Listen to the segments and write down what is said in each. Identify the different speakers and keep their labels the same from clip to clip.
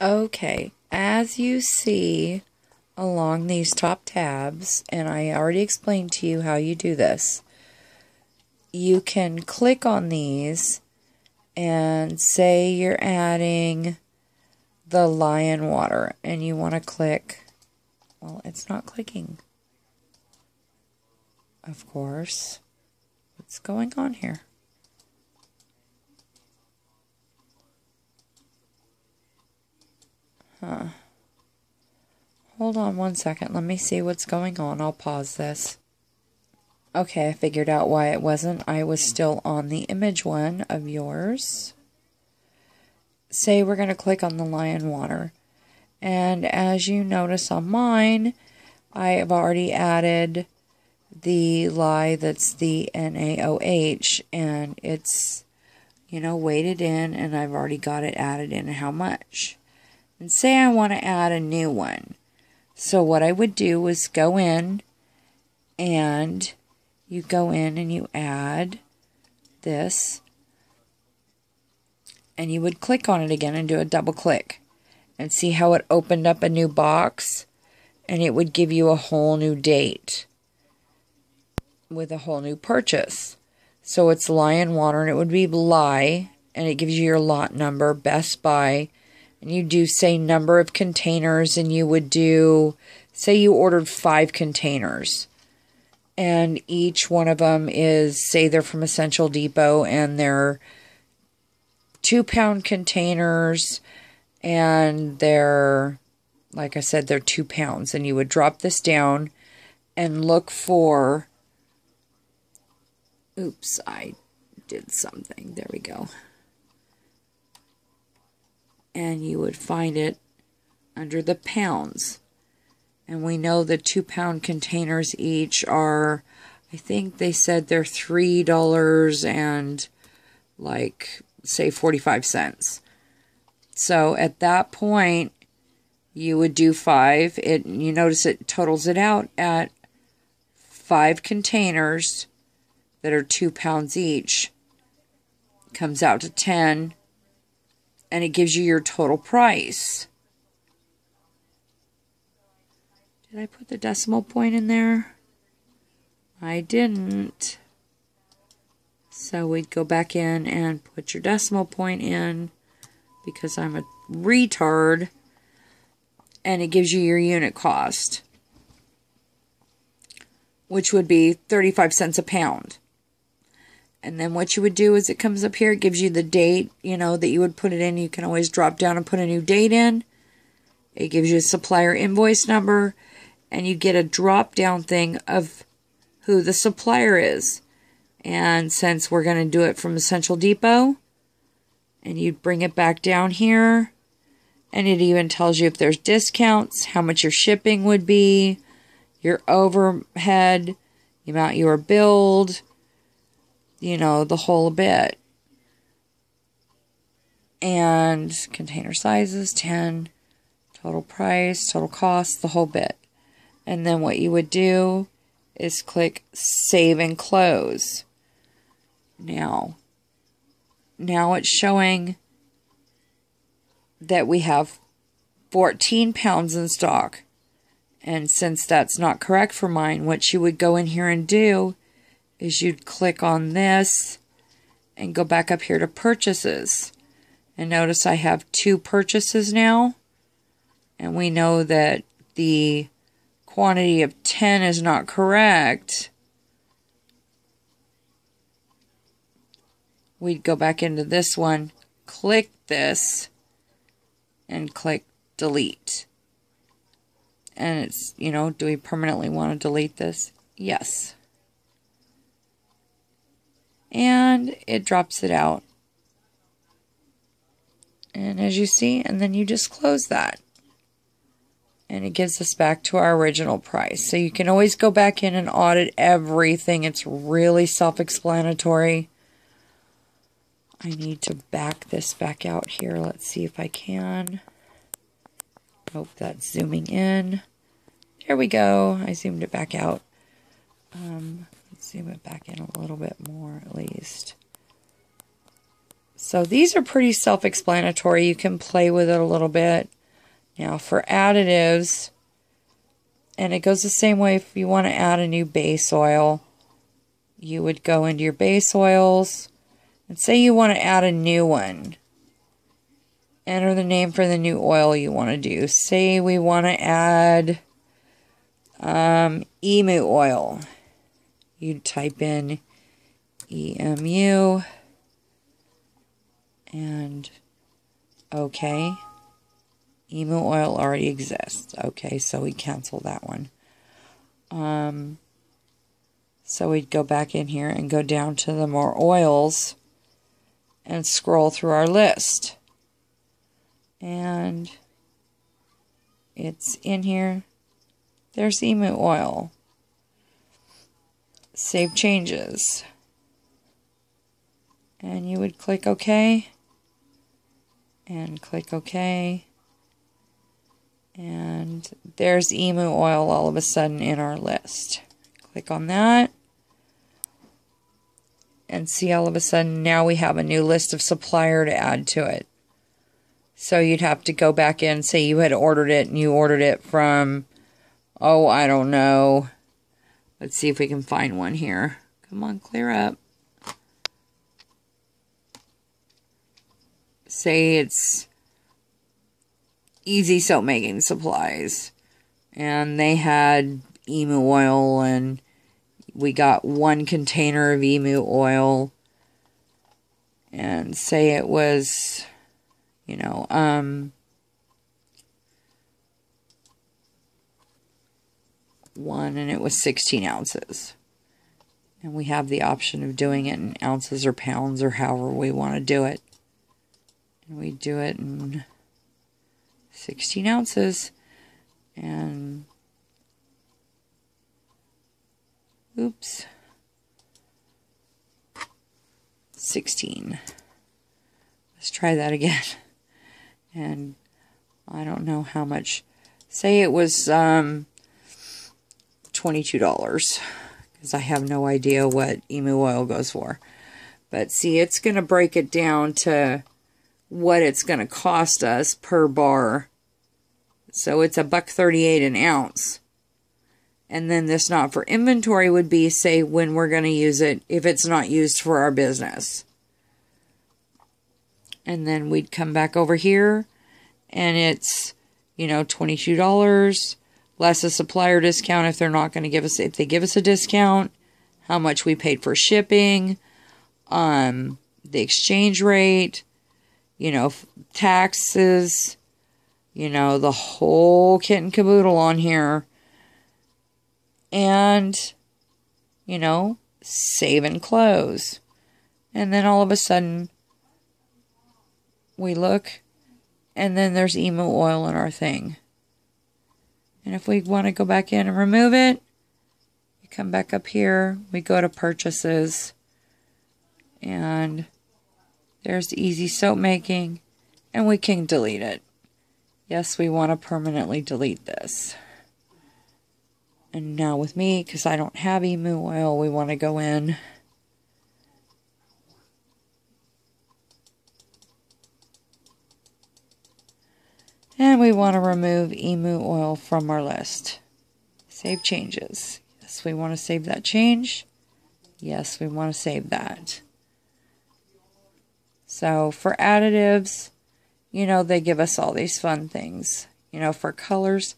Speaker 1: Okay, as you see along these top tabs, and I already explained to you how you do this, you can click on these and say you're adding the lion water and you want to click, well, it's not clicking, of course. What's going on here? Hold on one second. Let me see what's going on. I'll pause this. Okay, I figured out why it wasn't. I was still on the image one of yours. Say we're going to click on the lion water. And as you notice on mine, I have already added the lye that's the NaOH. And it's, weighted in, and I've already got it added in how much. And say I want to add a new one. So what I would do is go in, and you go in and you add this, and you would click on it again and do a double click, and see how it opened up a new box, and it would give you a whole new date with a whole new purchase. So it's lion water, and it would be lye, and it gives you your lot number, Best Buy, and you do say number of containers, and you would do, say you ordered 5 containers, and each one of them is, say they're from Essential Depot, and they're 2-pound containers, and they're, like I said, they're 2 pounds, and you would drop this down and look for, oops, I did something, there we go. And you would find it under the pounds. And we know the 2-pound containers each are, I think they said they're $3 and like, say 45 cents. So at that point, you would do 5. You notice it totals it out at 5 containers that are 2 pounds each. Comes out to 10. And it gives you your total price. Did I put the decimal point in there? I didn't. So we'd go back in and put your decimal point in, because I'm a retard. And it gives you your unit cost, which would be 35 cents a pound. And then what you would do is it comes up here, it gives you the date, that you would put it in. You can always drop down and put a new date in. It gives you a supplier invoice number, and you get a drop down thing of who the supplier is. And since we're going to do it from Essential Depot, and you bring it back down here, and it even tells you if there's discounts, how much your shipping would be, your overhead, the amount you were billed, the whole bit. And container sizes, 10, total price, total cost, the whole bit. And then what you would do is click Save and Close. Now it's showing that we have 14 pounds in stock. And since that's not correct for mine, what you would go in here and do is you'd click on this and go back up here to purchases. And notice I have 2 purchases now. And we know that the quantity of 10 is not correct. We'd go back into this one, click this, and click delete. And it's, do we permanently want to delete this? Yes. And it drops it out. And as you see, and then you just close that. And it gives us back to our original price. So you can always go back in and audit everything. It's really self-explanatory. I need to back this back out here. Let's see if I can. Hope that's zooming in. There we go. I zoomed it back out. Let's zoom it back in a little bit more at least. So these are pretty self-explanatory. You can play with it a little bit. Now for additives, and it goes the same way if you want to add a new base oil. You would go into your base oils and say you want to add a new one. Enter the name for the new oil you want to do. Say we want to add emu oil. You type in EMU and okay. Emu oil already exists. Okay, so we cancel that one. So we'd go back in here and go down to the more oils and scroll through our list. And it's in here. There's emu oil. Save changes. And you would click OK. And click OK. And there's emu oil all of a sudden in our list. Click on that. And see, all of a sudden now we have a new list of supplier to add to it. So you'd have to go back in, say you had ordered it and you ordered it from, oh, I don't know. Let's see if we can find one here. Come on, clear up. Say it's Easy Soap Making Supplies. And they had emu oil, and we got 1 container of emu oil. And say it was, you know, one, and it was 16 ounces. And we have the option of doing it in ounces or pounds or however we want to do it. And we do it in 16 ounces. And oops. 16. Let's try that again. And I don't know how much. Say it was $22. Because I have no idea what emu oil goes for. But see, it's going to break it down to what it's going to cost us per bar. So it's $1.38 an ounce. And then this not for inventory would be, say, when we're going to use it, if it's not used for our business. And then we'd come back over here, and it's, you know, $22, less a supplier discount if they're not going to give us, if they give us a discount, how much we paid for shipping, the exchange rate, you know, taxes, you know, the whole kit and caboodle on here. And, you know, save and close. And then all of a sudden, we look, and then there's emu oil in our thing. And if we want to go back in and remove it, you come back up here, we go to purchases, and there's Easy Soap Making, and we can delete it. Yes, we want to permanently delete this. And now with me, because I don't have emu oil, we want to go in. And we want to remove emu oil from our list. Save changes. Yes, we want to save that change. Yes, we want to save that. So for additives, you know, they give us all these fun things. You know, for colors,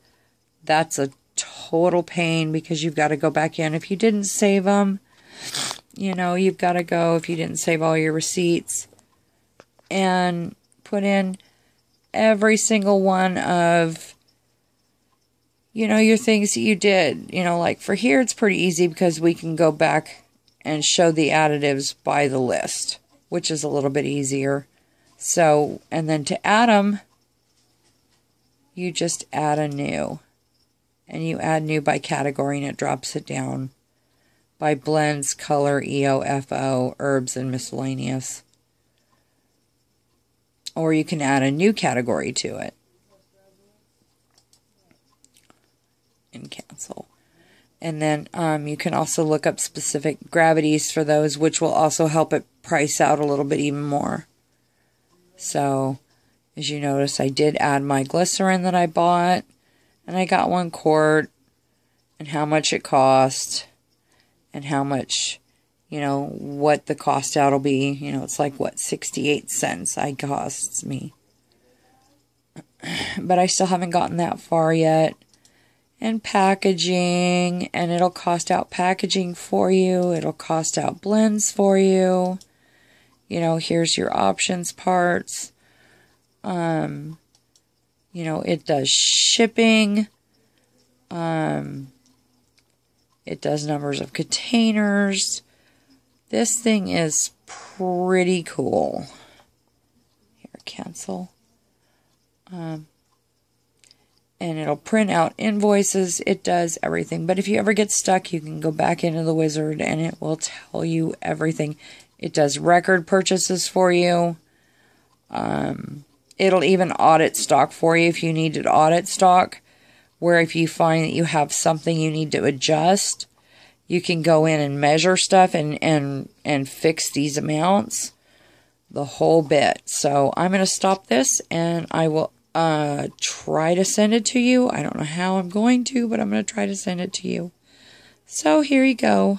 Speaker 1: that's a total pain because you've got to go back in. If you didn't save them, you know, you've got to go, if you didn't save all your receipts, and put in every single one of, you know, your things that you did. You know, like for here, it's pretty easy because we can go back and show the additives by the list, which is a little bit easier. So, and then to add them, you just add a new. And you add new by category, and it drops it down by blends, color, EOFO, herbs, and miscellaneous. Or you can add a new category to it. And cancel. And then you can also look up specific gravities for those, which will also help it price out a little bit even more. So, as you notice, I did add my glycerin that I bought, and I got 1 quart, and how much it cost, and how much, you know, what the cost out will be. You know, it's like, what, 68 cents it costs me. But I still haven't gotten that far yet. And packaging, and it'll cost out packaging for you. It'll cost out blends for you. You know, here's your options parts. You know, it does shipping. It does numbers of containers. This thing is pretty cool. Here, cancel. And it'll print out invoices. It does everything. But if you ever get stuck, you can go back into the wizard and it will tell you everything. It does record purchases for you. It'll even audit stock for you if you need to audit stock. Where if you find that you have something you need to adjust, you can go in and measure stuff and fix these amounts. The whole bit. So I'm going to stop this and I will try to send it to you. I don't know how I'm going to, but I'm going to try to send it to you. So here you go.